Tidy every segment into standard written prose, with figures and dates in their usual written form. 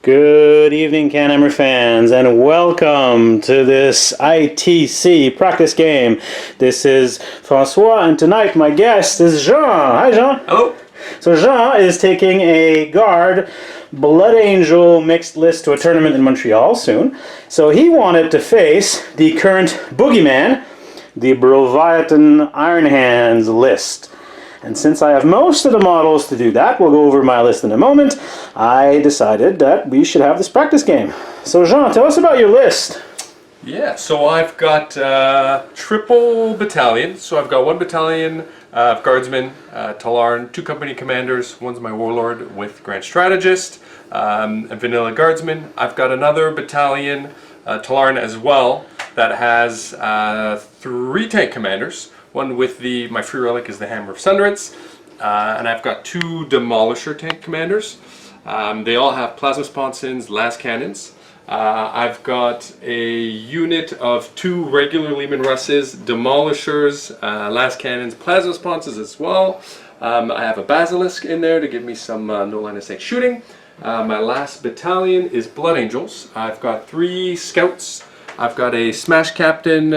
Good evening, CanHammer fans, and welcome to this ITC practice game. This is Francois, and tonight my guest is Jean. Hi, Jean. Hello. So Jean is taking a Guard Blood Angel mixed list to a tournament in Montreal soon. So he wanted to face the current boogeyman, the Broviathan Iron Hands list. And since I have most of the models to do that, we'll go over my list in a moment, I decided that we should have this practice game. So Jean, tell us about your list. Yeah, so I've got triple battalion. So I've got one battalion of guardsmen, Tallarn, two company commanders. One's my warlord with Grand Strategist, and vanilla guardsmen. I've got another battalion, Tallarn as well, that has three tank commanders. One with my free relic is the Hammer of Sundrets, and I've got two Demolisher tank commanders. They all have plasma sponsons, las cannons. I've got a unit of two regular Lehman Russes, Demolishers, las cannons, plasma sponsons as well. I have a Basilisk in there to give me some no line of sight shooting. My last battalion is Blood Angels. I've got three scouts. I've got a Smash Captain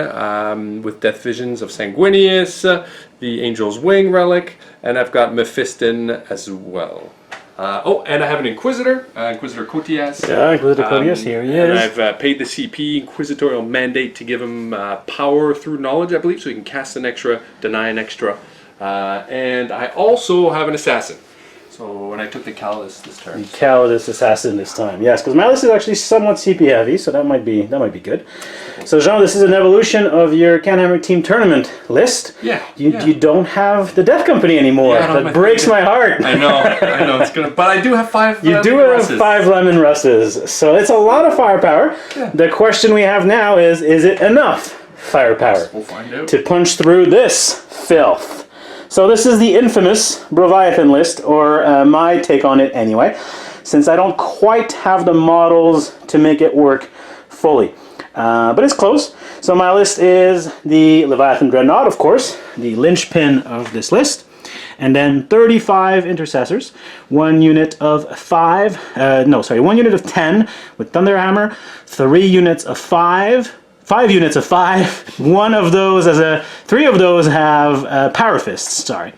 with Death Visions of Sanguinius, the Angel's Wing relic, and I've got Mephiston as well. And I have an Inquisitor, Inquisitor Cotias. Yeah, Inquisitor Cotias, here he is. And I've paid the CP Inquisitorial Mandate to give him power through knowledge, I believe, so he can cast an extra, deny an extra. And I also have an Assassin. So when I took the Calidus this turn. The Calidus Assassin this time, yes, because my list is actually somewhat CP heavy, so that might be good. So Jean, this is an evolution of your CanHammer Team Tournament list. Yeah. You don't have the Death Company anymore. Yeah, that breaks my heart. I know, it's gonna. But I do have five. You do have Russes. 5 Lemon Russes, so it's a lot of firepower. Yeah. The question we have now is it enough firepower we'll find out. to punch through this filth? So this is the infamous Broviathan list, or my take on it anyway, since I don't quite have the models to make it work fully. But it's close. So my list is the Leviathan Dreadnought, of course, the linchpin of this list, and then 35 intercessors, one unit of 1 unit of 10 with Thunderhammer, 3 units of 5 units of 5. Three of those have Power Fists. Sorry.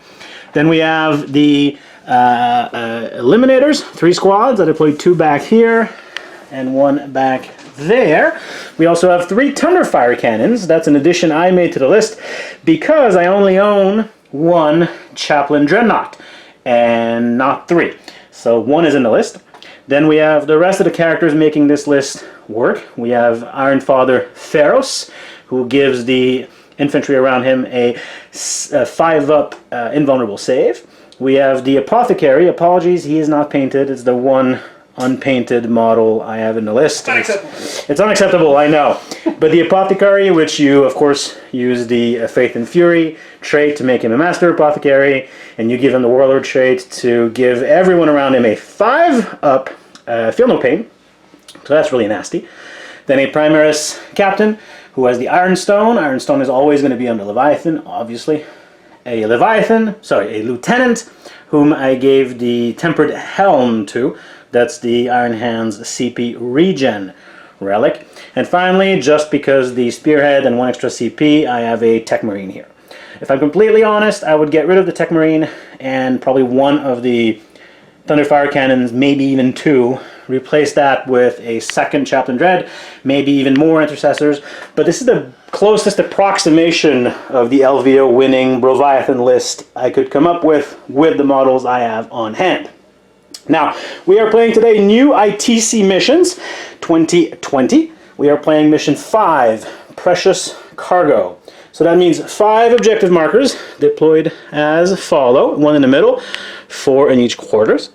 Then we have the Eliminators, 3 squads. I deployed 2 back here and 1 back there. We also have 3 Thunderfire cannons. That's an addition I made to the list because I only own 1 Chaplain Dreadnought and not 3. So 1 is in the list. Then we have the rest of the characters making this list work. We have Iron Father Theros, who gives the infantry around him a 5-up invulnerable save. We have the Apothecary. Apologies, he is not painted. It's the one unpainted model I have in the list. It's unacceptable, I know. But the Apothecary, which you, of course, use the Faith and Fury trait to make him a Master Apothecary, and you give him the Warlord trait to give everyone around him a 5-up Feel No Pain. So that's really nasty. Then a Primaris Captain who has the Iron Stone. Iron Stone is always going to be under Leviathan, obviously. A Lieutenant whom I gave the Tempered Helm to. That's the Iron Hands CP Regen relic. And finally, just because the Spearhead and 1 extra CP, I have a Tech Marine here. If I'm completely honest, I would get rid of the Tech Marine and probably 1 of the Thunderfire cannons, maybe even 2. Replace that with a 2nd Chaplain Dread, maybe even more intercessors. But this is the closest approximation of the LVO winning Broviathan list I could come up with the models I have on hand. Now, we are playing today new ITC Missions 2020. We are playing Mission 5, Precious Cargo. So that means 5 objective markers deployed as follow, 1 in the middle, 4 in each quarters.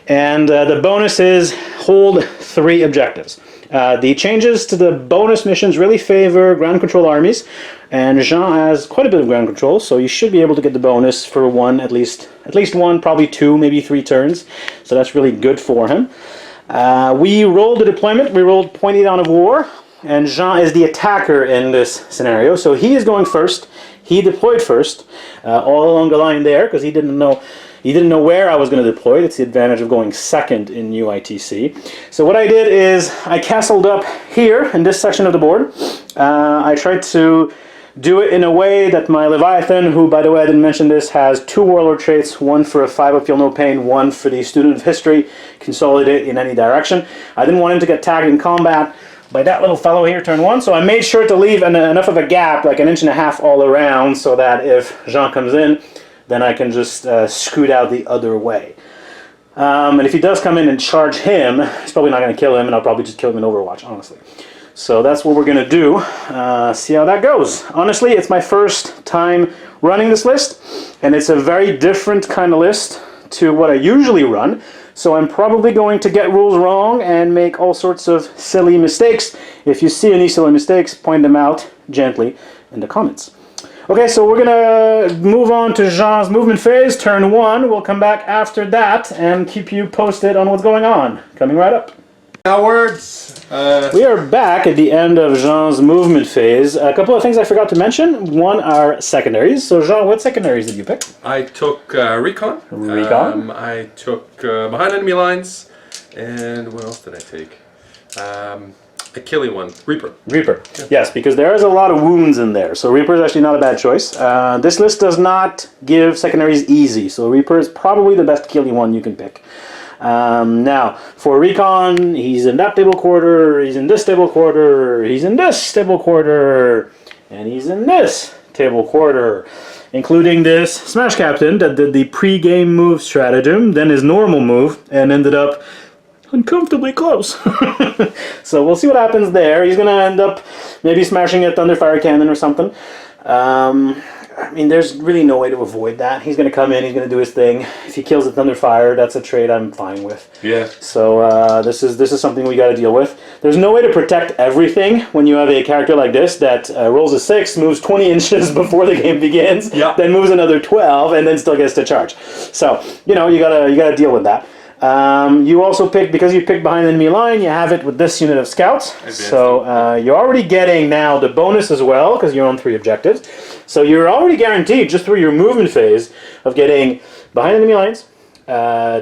And the bonus is hold 3 objectives. The changes to the bonus missions really favor ground control armies, and Jean has quite a bit of ground control, so you should be able to get the bonus for 1, at least 1, probably 2, maybe 3 turns. So that's really good for him. We rolled the deployment. We rolled Pointy Down of War, and Jean is the attacker in this scenario, so he is going first. He deployed first, all along the line there, because he didn't know You didn't know where I was going to deploy. That's the advantage of going second in new ITC. So what I did is I castled up here in this section of the board. I tried to do it in a way that my Leviathan, who, by the way, I didn't mention this, has 2 warlord traits, one for a 5-up Feel No Pain, one for the Student of History, consolidate in any direction. I didn't want him to get tagged in combat by that little fellow here, turn 1, so I made sure to leave enough of a gap, like 1.5 inches all around, so that if Jean comes in, then I can just scoot out the other way. And if he does come in and charge him, he's probably not going to kill him, and I'll probably just kill him in Overwatch, honestly. So that's what we're going to do. See how that goes. Honestly, it's my first time running this list, and it's a very different kind of list to what I usually run. So I'm probably going to get rules wrong and make all sorts of silly mistakes. If you see any silly mistakes, point them out gently in the comments. Okay, so we're going to move on to Jean's movement phase, turn 1. We'll come back after that and keep you posted on what's going on. Coming right up. Cowards! We are back at the end of Jean's movement phase. A couple of things I forgot to mention. One are secondaries. So Jean, what secondaries did you pick? I took Recon. Recon? I took Behind Enemy Lines. And what else did I take? A killing one. Reaper. Reaper. Yeah. Yes, because there is a lot of wounds in there. So Reaper is actually not a bad choice. This list does not give secondaries easy. So Reaper is probably the best killing one you can pick. Now, for Recon, he's in that table quarter, he's in this table quarter, he's in this table quarter, and he's in this table quarter, including this Smash Captain that did the pre-game move stratagem, then his normal move, and ended up uncomfortably close. So we'll see what happens there. He's going to end up maybe smashing a Thunderfire Cannon or something. I mean, there's really no way to avoid that. He's going to come in, he's going to do his thing. If he kills a Thunderfire, that's a trait I'm fine with. Yeah. So this is something we got to deal with. There's no way to protect everything when you have a character like this that rolls a 6, moves 20 inches before the game begins, then moves another 12, and then still gets to charge. So, you know, you gotta deal with that. You also pick, because you picked Behind Enemy Line, you have it with this unit of scouts. So you're already getting now the bonus as well, because you're on 3 objectives. So you're already guaranteed, just through your movement phase, of getting Behind Enemy Lines,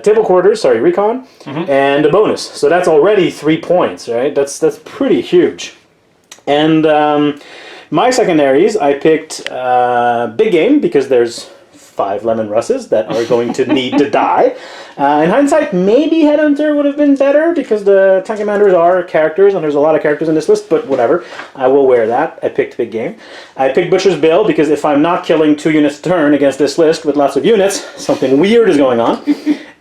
table quarters, sorry, Recon, and a bonus. So that's already 3 points, right? That's pretty huge. And my secondaries, I picked Big Game, because there's 5 Lemon Russes that are going to need to die. In hindsight, maybe Headhunter would have been better because the tank commanders are characters and there's a lot of characters in this list, but whatever. I will wear that. I picked Big Game. I picked Butcher's Bill because if I'm not killing 2 units a turn against this list with lots of units, something weird is going on.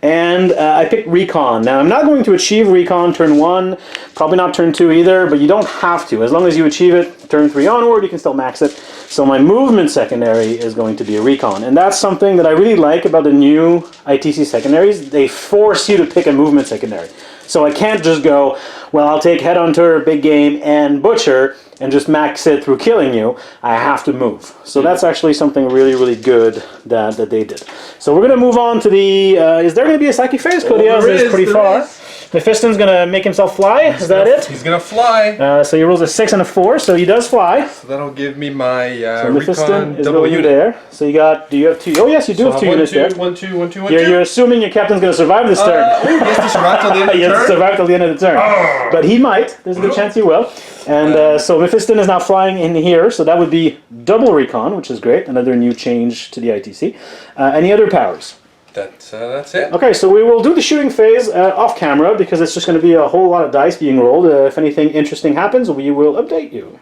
And I picked Recon. Now, I'm not going to achieve Recon turn 1, probably not turn 2 either, but you don't have to. As long as you achieve it turn 3 onward, you can still max it. So my movement secondary is going to be a Recon. And that's something that I really like about the new ITC secondaries. They force you to pick a movement secondary. So I can't just go, well, I'll take Headhunter, Big Game, and Butcher, and just max it through killing you. I have to move. So that's actually something really, really good that they did. So we're going to move on to the... is there going to be a psychic phase? Cody is pretty far. Mephiston's going to make himself fly. Is that it? He's going to fly. So he rolls a 6 and a 4, so he does fly. So that'll give me my so Recon is double unit. There. So you got... Do you have 2? Oh, yes, you do have 2 units there. 1, 2, 1, 2, 1, 2. You're assuming your captain's going to survive this turn. He has to survive till the end of the turn? He has to survive till the end of the turn. But he might. There's a good chance he will. And so Mephiston is now flying in here, so that would be double Recon, which is great. Another new change to the ITC. Any other powers? That's it. Okay, so we will do the shooting phase off camera because it's just going to be a whole lot of dice being rolled. If anything interesting happens, we will update you.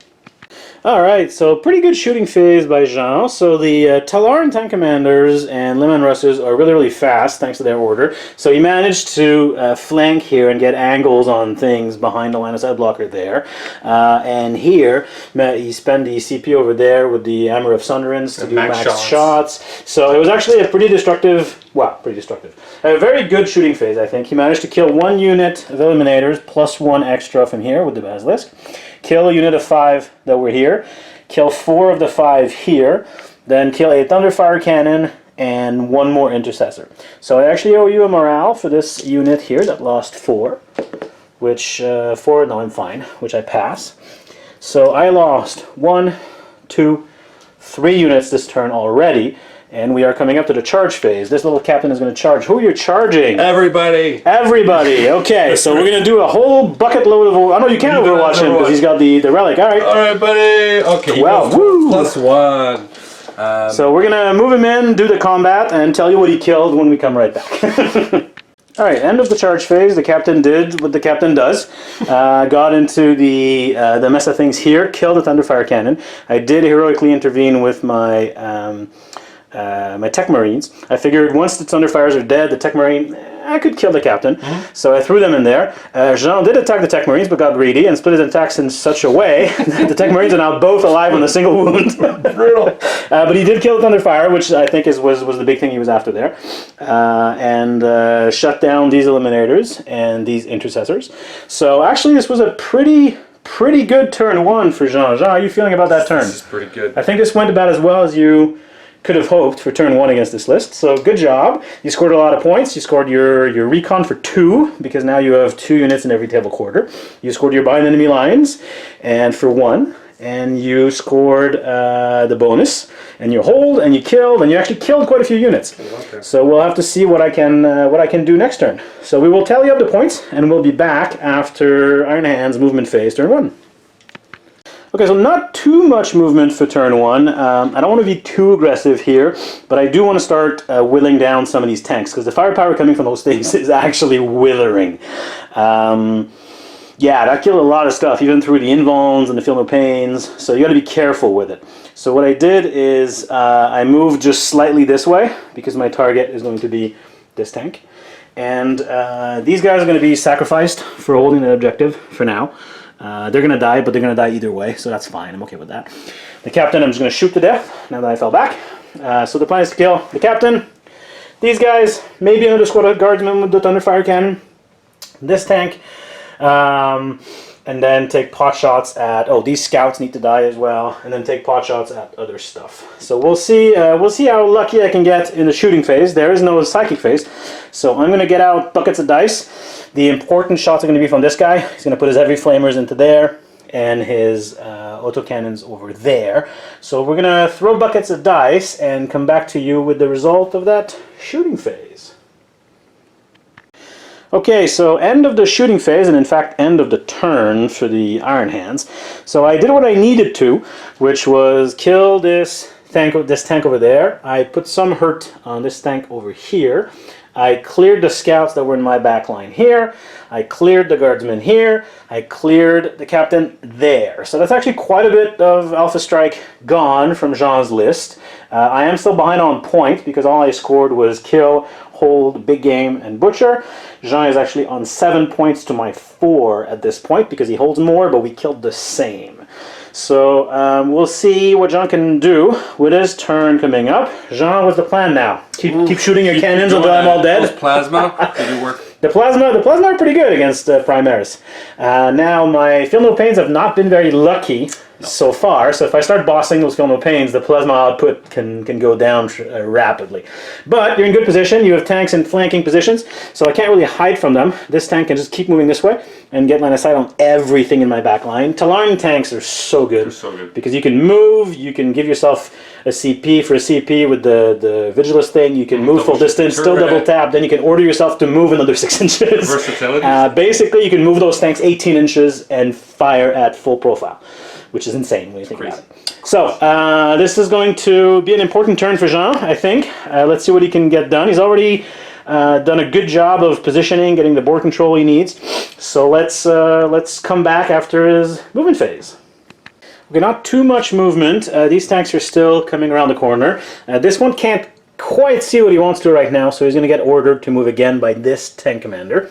Alright, so pretty good shooting phase by Jean. So the Tallarn tank commanders and Lemon Russes are really, really fast thanks to their order. So he managed to flank here and get angles on things behind the line of sight blocker there. And here, he spent the CP over there with the Hammer of Sunderance to do max shots. So it was actually a pretty destructive, a very good shooting phase, I think. He managed to kill 1 unit of Eliminators plus 1 extra from here with the Basilisk. Kill a unit of 5 that were here, kill 4 of the 5 here, then kill a Thunderfire Cannon and 1 more Intercessor. So I actually owe you a morale for this unit here that lost 4, which, no, I'm fine, which I pass. So I lost 1, 2, 3 units this turn already. And we are coming up to the charge phase. This little captain is going to charge. Who are you charging? Everybody. Everybody. Okay, so we're going to do a whole bucket load of... I know you can't overwatch him because he's got the relic. All right. All right, buddy. Okay, 12. Woo! +1. So we're going to move him in, do the combat, and tell you what he killed when we come right back. All right, end of the charge phase. The captain did what the captain does. Got into the mess of things here, killed the Thunderfire Cannon. I did heroically intervene with my my Tech Marines. I figured once the Thunderfires are dead, the Tech Marine, I could kill the captain. So I threw them in there. Jean did attack the Tech Marines, but got greedy and split his attacks in such a way that the Tech Marines are now both alive on a single wound. Brutal. But he did kill the Thunderfire, which I think was the big thing he was after there. And shut down these Eliminators and these Intercessors. So actually this was a pretty good turn 1 for Jean. Jean, how are you feeling about that turn? This is pretty good. I think this went about as well as you could have hoped for turn 1 against this list. So good job. You scored a lot of points. You scored your recon for 2, because now you have 2 units in every table quarter. You scored your behind enemy lines and for 1. And you scored the bonus, and you hold, and you killed, and you actually killed quite a few units. Okay. So we'll have to see what I can do next turn. So we will tally up the points, and we'll be back after Iron Hand's movement phase, turn 1. Okay, so not too much movement for turn 1. I don't want to be too aggressive here, but I do want to start whittling down some of these tanks, because the firepower coming from those things is actually withering. Yeah, that killed a lot of stuff, even through the invulns and the feel no pains, so you got to be careful with it. So what I did is I moved just slightly this way, because my target is going to be this tank. And these guys are going to be sacrificed for holding the objective for now. They're going to die, but they're going to die either way, so that's fine. I'm okay with that. The captain, I'm just going to shoot to death now that I fell back. So the plan is to kill the captain, these guys, maybe another squad of guardsmen with the Thunderfire Cannon, this tank, and then take pot shots at... Oh, these scouts need to die as well, and then take pot shots at other stuff. So we'll see how lucky I can get in the shooting phase. There is no psychic phase, so I'm going to get out buckets of dice. The important shots are going to be from this guy. He's going to put his heavy flamers into there and his autocannons over there. So we're going to throw buckets of dice and come back to you with the result of that shooting phase. Okay, so end of the shooting phase, and in fact end of the turn for the Iron Hands. So I did what I needed to, which was kill this tank over there. I put some hurt on this tank over here. I cleared the scouts that were in my back line here. I cleared the guardsmen here. I cleared the captain there. So that's actually quite a bit of Alpha Strike gone from Jean's list. I am still behind on point because all I scored was kill, hold, big game, and butcher. Jean is actually on 7 points to my 4 at this point because he holds more, but we killed the same. So we'll see what Jean can do with his turn coming up. Jean, what's the plan now? Keep shooting your cannons until I'm all dead? Those plasma, they do work. The plasma are pretty good against Primaris. Now my Feel No Pains have not been very lucky so far, so if I start bossing those Feel No Pains, the plasma output can go down rapidly. But you're in good position. You have tanks in flanking positions, so I can't really hide from them. This tank can just keep moving this way and get line of sight on everything in my back line. Tallarn tanks are so good. They're so good. Because you can move, you can give yourself a CP for a CP with the Vigilus thing, you can move full distance, still double tap, then you can order yourself to move another 6 inches. Versatility. Basically, you can move those tanks 18 inches and fire at full profile, which is insane when you think about it. So, this is going to be an important turn for Jean, I think. Let's see what he can get done. He's already done a good job of positioning, getting the board control he needs. So let's come back after his movement phase. Okay, not too much movement. These tanks are still coming around the corner. This one can't quite see what he wants to right now, so he's going to get ordered to move again by this tank commander.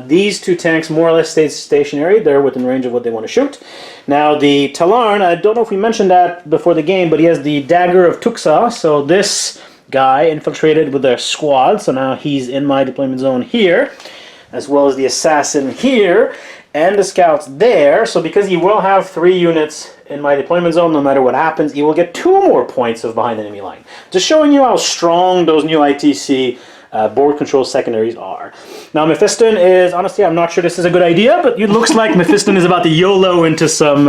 These two tanks more or less stay stationary. They're within range of what they want to shoot. Now the Tallarn, I don't know if we mentioned that before the game, but he has the Dagger of Tuxa, so this guy infiltrated with their squad, so now he's in my deployment zone here, as well as the Assassin here, and the Scouts there. So because he will have 3 units in my deployment zone, no matter what happens, he will get 2 more points of behind enemy line. Just showing you how strong those new ITC board control secondaries are. Now Mephiston is, honestly, I'm not sure this is a good idea, but it looks like Mephiston is about to YOLO into some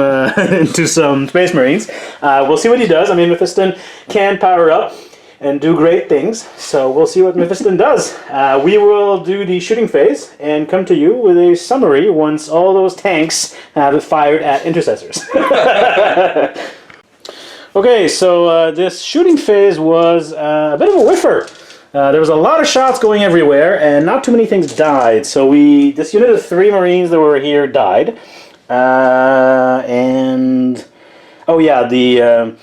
Space Marines. We'll see what he does. I mean, Mephiston can power up. and do great things. So we'll see what Mephiston does. We will do the shooting phase and come to you with a summary once all those tanks have fired at intercessors. Okay, so this shooting phase was a bit of a whiffer. There was a lot of shots going everywhere, and not too many things died. So this unit of 3 Marines that were here died, and oh yeah, the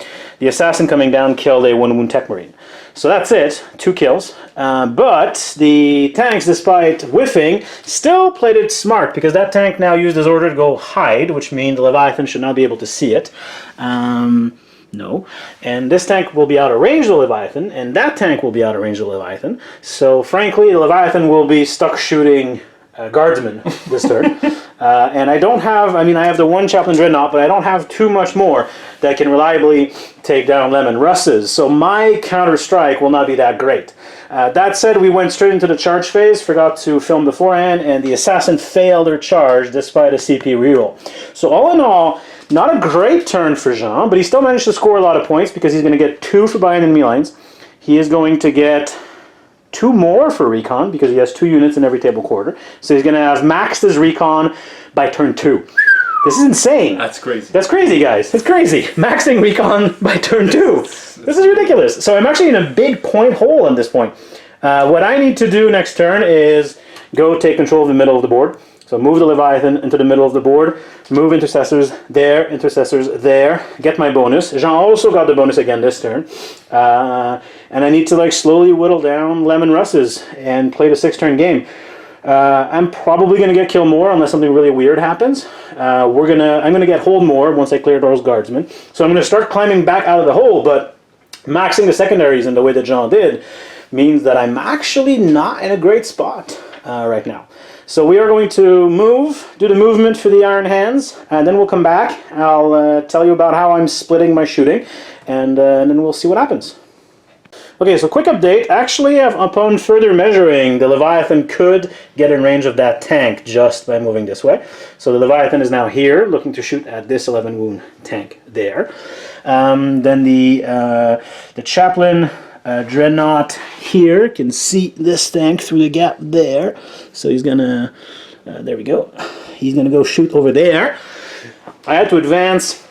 assassin coming down killed a 1 wound tech Marine. So that's it, 2 kills. But the tanks, despite whiffing, still played it smart, because that tank now used his order to go hide, which means the Leviathan should not be able to see it. No. And this tank will be out of range of the Leviathan, and that tank will be out of range of the Leviathan. So frankly, the Leviathan will be stuck shooting guardsmen this turn. And I don't have, I have the 1 Chaplain Dreadnought, but I don't have too much more that can reliably take down Lemon Russes. So my counter-strike will not be that great. That said, we went straight into the charge phase, forgot to film beforehand, and the assassin failed her charge despite a CP reroll. So all in all, not a great turn for Jean, but he still managed to score a lot of points because he's going to get 2 for buying enemy lines. He is going to get 2 more for recon because he has 2 units in every table quarter. So he's going to have maxed his recon by turn 2. This is insane. That's crazy. That's crazy, guys. It's crazy. Maxing recon by turn 2. This is ridiculous. So I'm actually in a big point hole at this point. What I need to do next turn is go take control of the middle of the board. So move the Leviathan into the middle of the board, move intercessors there, get my bonus. Jean also got the bonus again this turn. And I need to slowly whittle down Lemon Russes and play the 6-turn game. I'm probably going to get kill more unless something really weird happens. I'm going to get hold more once I clear those guardsmen. So I'm going to start climbing back out of the hole, but maxing the secondaries in the way that Jean did means that I'm actually not in a great spot right now. So we are going to do the movement for the Iron Hands, and then we'll come back. I'll tell you about how I'm splitting my shooting, and then we'll see what happens. Okay, so quick update. Actually, upon further measuring, the Leviathan could get in range of that tank just by moving this way. So the Leviathan is now here, looking to shoot at this 11 wound tank there. Then the Chaplain Dreadnought here can see this tank through the gap there. So he's gonna, there we go. He's gonna go shoot over there. I had to advance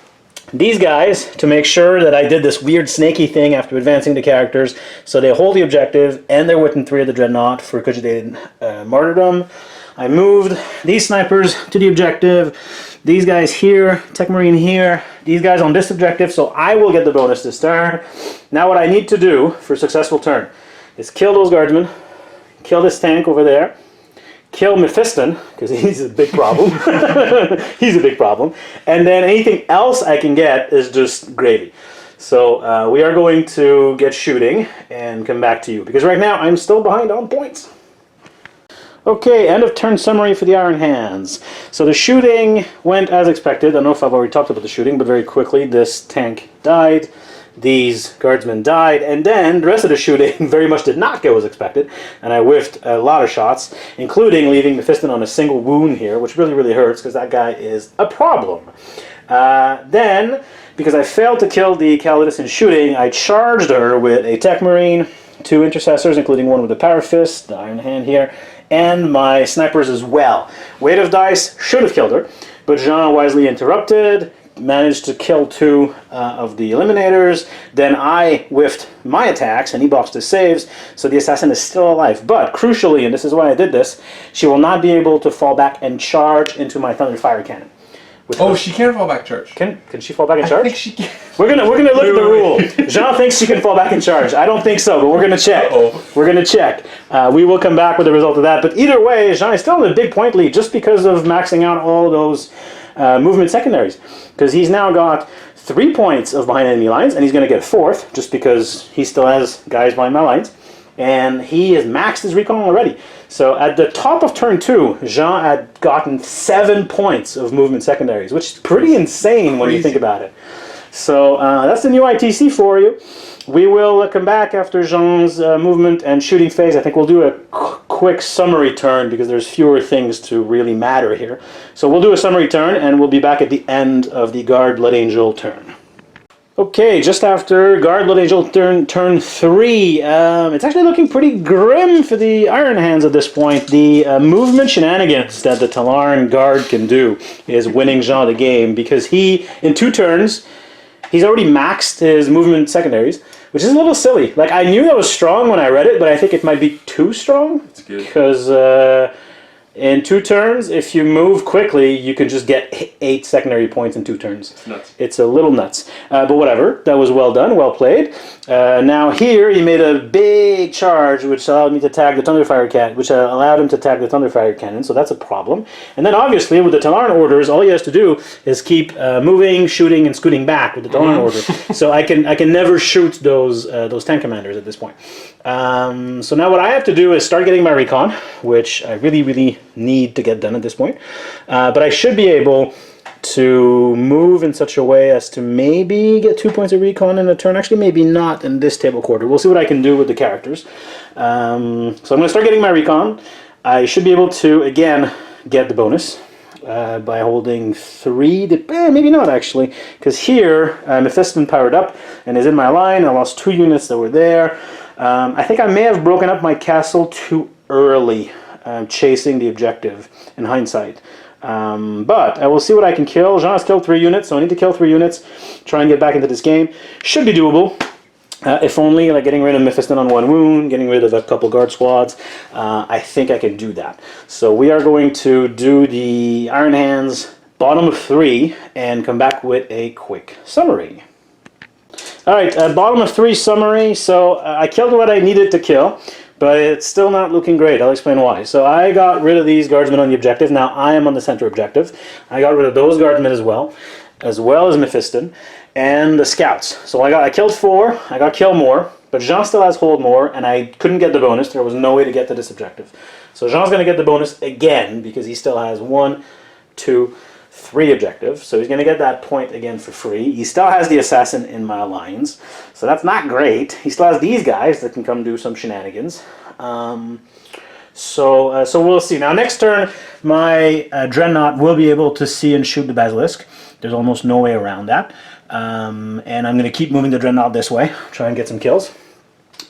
these guys to make sure that I did this weird snaky thing after advancing the characters. So they hold the objective and they're within 3 of the Dreadnought for cogitated martyrdom. I moved these snipers to the objective. These guys here, Tech Marine here, these guys on this objective, so I will get the bonus this turn. Now what I need to do for a successful turn is kill those guardsmen, kill this tank over there, kill Mephiston, because he's a big problem. He's a big problem. And then anything else I can get is just gravy. So we are going to get shooting and come back to you, because right now I'm still behind on points. Okay, end of turn summary for the Iron Hands. So the shooting went as expected. I don't know if I've already talked about the shooting, but very quickly this tank died, these guardsmen died, and then the rest of the shooting very much did not go as expected, and I whiffed a lot of shots, including leaving Mephiston on a single wound here, which really, really hurts because that guy is a problem. Then, because I failed to kill the Calidus in shooting, I charged her with a Tech Marine, 2 intercessors, including one with a Parafist, the Iron Hand here, and my snipers as well. Weight of dice should have killed her, but Jean wisely interrupted, managed to kill 2 of the eliminators. Then I whiffed my attacks and he boxed his saves, so the assassin is still alive. But crucially, and this is why I did this, she will not be able to fall back and charge into my Thunder Fire Cannon. Oh, she can fall back charge. Can she fall back and charge? I think she can. We're gonna look at the rule. Jean thinks she can fall back and charge. I don't think so, but we're gonna check. We're gonna check. We will come back with the result of that. But either way, Jean is still in a big point lead just because of maxing out all those movement secondaries. Because he's now got 3 points of behind enemy lines, and he's gonna get 4th just because he still has guys behind my lines. And he has maxed his recon already. So at the top of turn 2, Jean had gotten 7 points of movement secondaries, which is pretty insane when you think about it. So that's the new ITC for you. We will come back after Jean's movement and shooting phase. I think we'll do a quick summary turn because there's fewer things to really matter here. So we'll do a summary turn and we'll be back at the end of the Guard Blood Angel turn. Okay, just after Guard Blood Angel turn 3, it's actually looking pretty grim for the Iron Hands at this point. The movement shenanigans that the Tallarn Guard can do is winning Jean the game, because he, in 2 turns, he's already maxed his movement secondaries, which is a little silly. Like, I knew that was strong when I read it, but I think it might be too strong. It's good. Because in 2 turns, if you move quickly, you can just get 8 secondary points in 2 turns. It's nuts. It's a little nuts. But whatever, that was well done, well played. Now here, he made a big charge, which allowed me to tag the Thunderfire Cannon, which allowed him to tag the Thunderfire Cannon, so that's a problem. And then obviously, with the Tallarn orders, all he has to do is keep moving, shooting, and scooting back with the Tallarn order. So I can never shoot those tank commanders at this point. So now what I have to do is start getting my recon, which I really need to get done at this point. But I should be able to move in such a way as to maybe get 2 points of recon in a turn. Actually, maybe not in this table quarter. We'll see what I can do with the characters. So I'm going to start getting my recon. I should be able to, again, get the bonus by holding 3. Maybe not, actually, because here, Mephiston powered up and is in my line. I lost 2 units that were there. I think I may have broken up my castle too early, chasing the objective in hindsight. But I will see what I can kill. Jean has killed 3 units, so I need to kill 3 units, try and get back into this game. Should be doable. If only, like getting rid of Mephiston on 1 wound, getting rid of a couple guard squads. I think I can do that. So we are going to do the Iron Hands bottom of 3 and come back with a quick summary. Alright, bottom of 3 summary. So I killed what I needed to kill, but it's still not looking great. I'll explain why. So I got rid of these guardsmen on the objective. Now I am on the center objective. I got rid of those guardsmen as well as Mephiston, and the scouts. So I killed 4, I got kill more, but Jean still has hold more, and I couldn't get the bonus. There was no way to get to this objective. So Jean's going to get the bonus again, because he still has 1, 2, 3 objectives. So he's going to get that point again for free. He still has the assassin in my lines, so that's not great. He still has these guys that can come do some shenanigans. So we'll see. Now next turn, my Dreadnought will be able to see and shoot the Basilisk. There's almost no way around that. And I'm going to keep moving the Dreadnought this way, try and get some kills.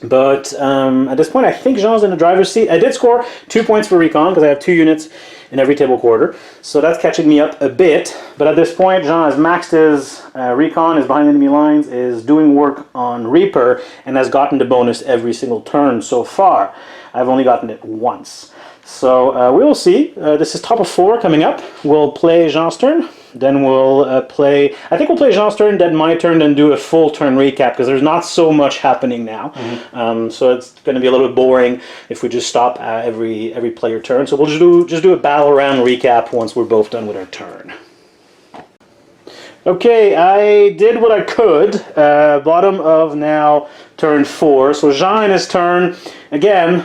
But at this point, I think Jean's in the driver's seat. I did score 2 points for recon, because I have 2 units in every table quarter. So that's catching me up a bit. But at this point, Jean has maxed his recon, is behind enemy lines, is doing work on Reaper, and has gotten the bonus every single turn so far. I've only gotten it once. So we will see. This is top of 4 coming up. We'll play Jean's turn. Then we'll I think we'll play Jean's turn, then my turn, then do a full turn recap, because there's not so much happening now. So it's going to be a little bit boring if we just stop every player turn. So we'll just do a battle round recap once we're both done with our turn. Okay, I did what I could. Bottom of now turn 4. So Jean in his turn, again,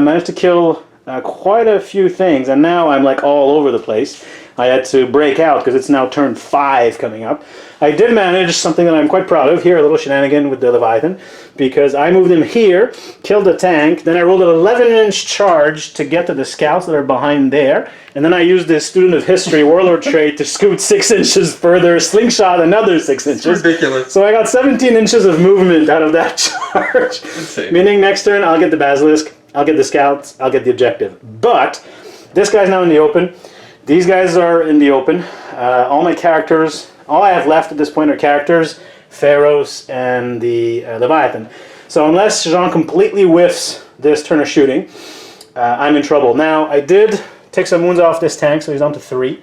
managed to kill quite a few things, and now I'm like all over the place. I had to break out because it's now turn 5 coming up. I did manage something that I'm quite proud of here, a little shenanigan with the Leviathan, because I moved him here, killed the tank, then I rolled an 11-inch charge to get to the scouts that are behind there, and then I used this student of history warlord trait to scoot 6 inches further, slingshot another 6 inches. It's ridiculous. So I got 17 inches of movement out of that charge. Insane. Meaning next turn I'll get the Basilisk, I'll get the scouts, I'll get the objective. But this guy's now in the open. These guys are in the open. All my characters, all I have left at this point are characters, Pharaohs, and the Leviathan. So unless Jean completely whiffs this turn of shooting, I'm in trouble. Now, I did take some wounds off this tank, so he's down to 3.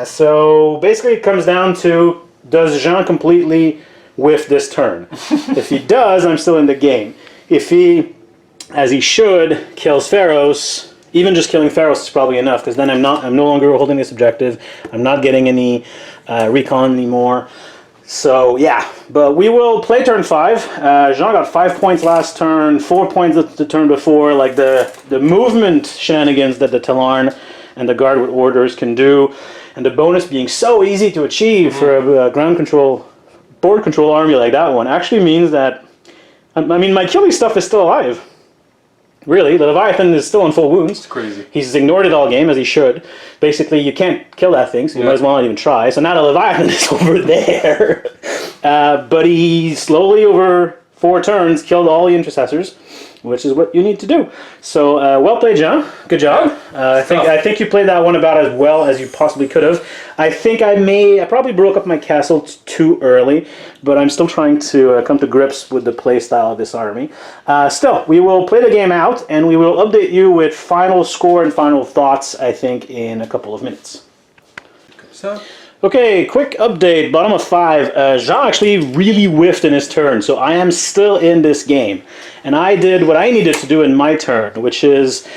So basically it comes down to, does Jean completely whiff this turn? If he does, I'm still in the game. If he, as he should, kills Pharaohs, even just killing Pharaohs is probably enough, because then I'm no longer holding this objective. I'm not getting any recon anymore. So yeah, but we will play turn 5. Jean got 5 points last turn, 4 points the turn before. Like the movement shenanigans that the Tallarn and the Guard with orders can do, and the bonus being so easy to achieve for a ground control, board control army like that one, actually means that, I mean, my killing stuff is still alive. Really, the Leviathan is still in full wounds. It's crazy. He's ignored it all game, as he should. Basically, you can't kill that thing, so you might as well not even try. So now the Leviathan is over there. but he slowly, over 4 turns, killed all the intercessors, which is what you need to do. So, well played, Jean. Good job. I think you played that one about as well as you possibly could have. I think I probably broke up my castle too early, but I'm still trying to come to grips with the play style of this army. Still, we will play the game out, and we will update you with final score and final thoughts, I think, in a couple of minutes. So. Okay, quick update, bottom of 5. Jean actually really whiffed in his turn, so I am still in this game. And I did what I needed to do in my turn, which is,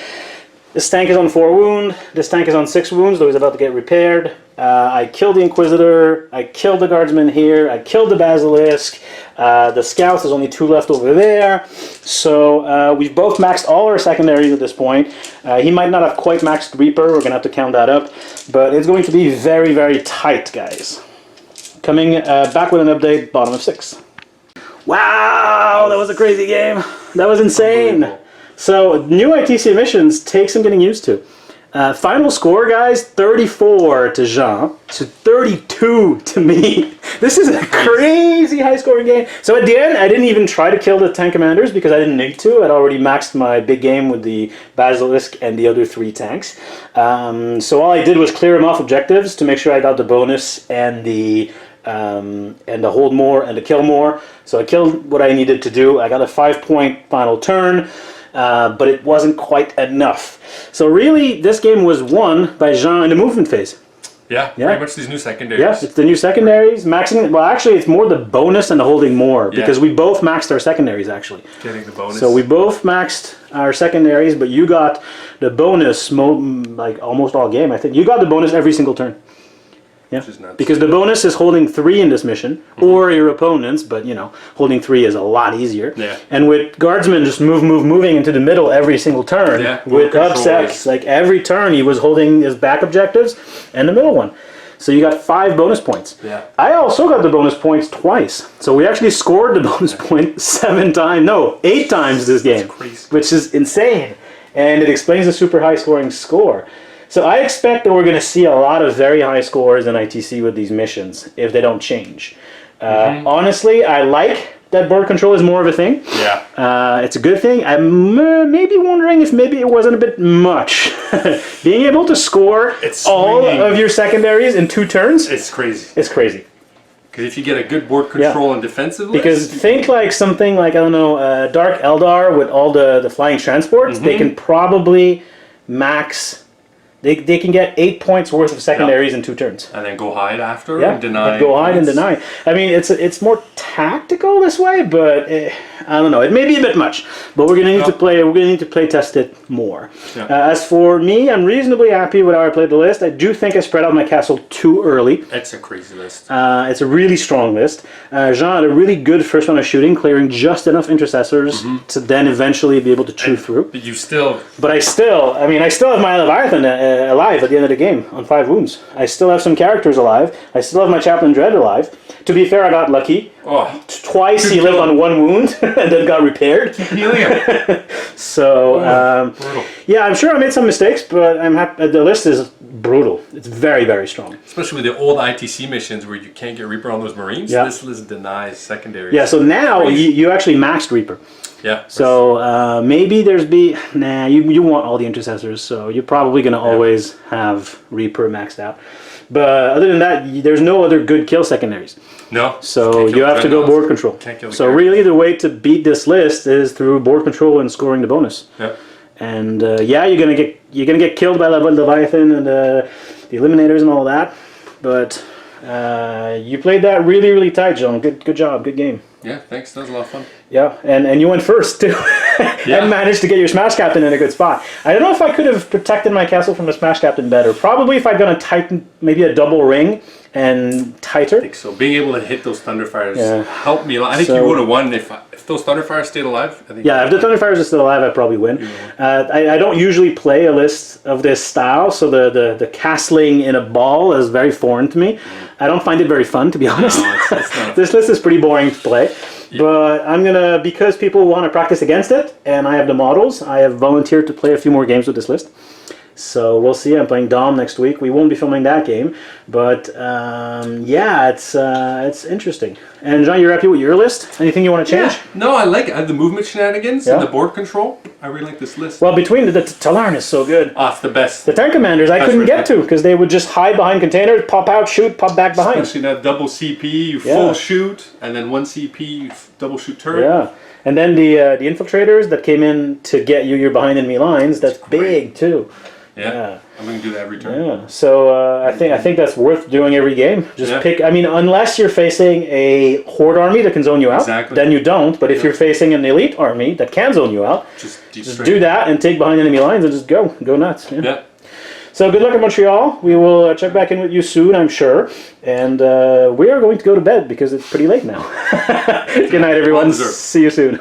this tank is on 4 wound, this tank is on 6 wounds, though he's about to get repaired. I killed the Inquisitor, I killed the Guardsman here, I killed the Basilisk, the Scouts, there's only 2 left over there. So we've both maxed all our secondaries at this point. He might not have quite maxed Reaper, we're going to have to count that up. But it's going to be very, very tight, guys. Coming back with an update, bottom of 6. Wow, that was a crazy game. That was insane. So new ITC Missions take some getting used to. Final score, guys, 34 to Jean, to 32 to me. This is a crazy high-scoring game. So at the end, I didn't even try to kill the tank commanders because I didn't need to. I'd already maxed my big game with the Basilisk and the other 3 tanks. So all I did was clear them off objectives to make sure I got the bonus and the hold more and the kill more. So I killed what I needed to do. I got a 5-point final turn. But it wasn't quite enough. So really, this game was won by Jean in the movement phase. Yeah, pretty much these new secondaries. Yeah, it's the new secondaries. Maxing, well, actually, it's more the bonus and the holding more, because we both maxed our secondaries, actually. Getting the bonus. So we both maxed our secondaries, but you got the bonus, like, almost all game, I think. You got the bonus every single turn. Yeah, because the bonus is holding 3 in this mission, or your opponents, but you know, holding 3 is a lot easier. Yeah. And with Guardsman just moving into the middle every single turn, with upsets, like every turn he was holding his back objectives and the middle one. So you got 5 bonus points. Yeah. I also got the bonus points twice. So we actually scored the bonus point 8 times this game, which is insane. And it explains the super high scoring score. So I expect that we're going to see a lot of very high scores in ITC with these missions if they don't change. Honestly, I like that board control is more of a thing. Yeah. It's a good thing. I'm maybe wondering if maybe it wasn't a bit much. Being able to score all of your secondaries in 2 turns. It's crazy. It's crazy. Because if you get a good board control and defensive list... Because think like something like, I don't know, Dark Eldar with all the flying transports, they can probably max... They can get 8 points worth of secondaries in 2 turns. And then go hide after and deny. Go hide and deny. I mean, it's more tactical this way, but I don't know. It may be a bit much, but we're gonna need to play. We're gonna need to play test it more. Yeah. As for me, I'm reasonably happy with how I played the list. I do think I spread out my castle too early. It's a crazy list. It's a really strong list. Jean had a really good first round of shooting, clearing just enough intercessors to then eventually be able to chew through. But you still... But I still have my Leviathan alive at the end of the game on 5 wounds. I still have some characters alive. I still have my Chaplain Dread alive. To be fair, I got lucky. Twice he lived on 1 wound and then got repaired. Keep healing him. So, yeah, I'm sure I made some mistakes, but I'm happy. The list is brutal. It's very, very strong. Especially with the old ITC missions where you can't get Reaper on those Marines. Yeah. This list denies secondaries. Yeah, so now you actually maxed Reaper. Yeah. So maybe you want all the intercessors, so you're probably going to always have Reaper maxed out. But other than that, there's no other good kill secondaries. No. So you have to go board control. So really the way to beat this list is through board control and scoring the bonus. Yeah. And yeah, you're gonna get killed by Leviathan and the Eliminators and all that. But you played that really, really tight, John. Good job. Good game. Yeah, thanks. That was a lot of fun. Yeah, and you went first too. And managed to get your Smash Captain in a good spot. I don't know if I could have protected my castle from the Smash Captain better. Probably if I'd done a tighten, maybe a double ring and tighter. I think so. Being able to hit those Thunderfires helped me a lot. I think you would have won if those Thunderfires stayed alive. I think if the Thunderfires are still alive, I'd probably win. I don't usually play a list of this style, so the castling in a ball is very foreign to me. I don't find it very fun, to be honest. No, it's not. This list is pretty boring to play. But I'm gonna, because people want to practice against it, and I have the models, I have volunteered to play a few more games with this list. So we'll see. I'm playing Dom next week. We won't be filming that game, but yeah, it's interesting. And John, you're happy with your list? Anything you want to change? Yeah. No, I like it. I have the movement shenanigans and the board control. I really like this list. Well, between the Tallarn is so good. Ah, it's the best. The tank commanders I couldn't get to because they would just hide behind containers, pop out, shoot, pop back behind. Especially that double CP, you full shoot, and then one CP, you double shoot turret. Yeah. And then the infiltrators that came in to get you your behind enemy lines, that's big too. Yeah. I'm going to do that every turn. Yeah. So I think that's worth doing every game. Just pick, I mean, unless you're facing a horde army that can zone you out, then you don't. But if you're facing an elite army that can zone you out, just do that and take behind enemy lines and just go nuts. Yeah. So good luck in Montreal. We will check back in with you soon, I'm sure. And we are going to go to bed because it's pretty late now. Good night, everyone. See you soon.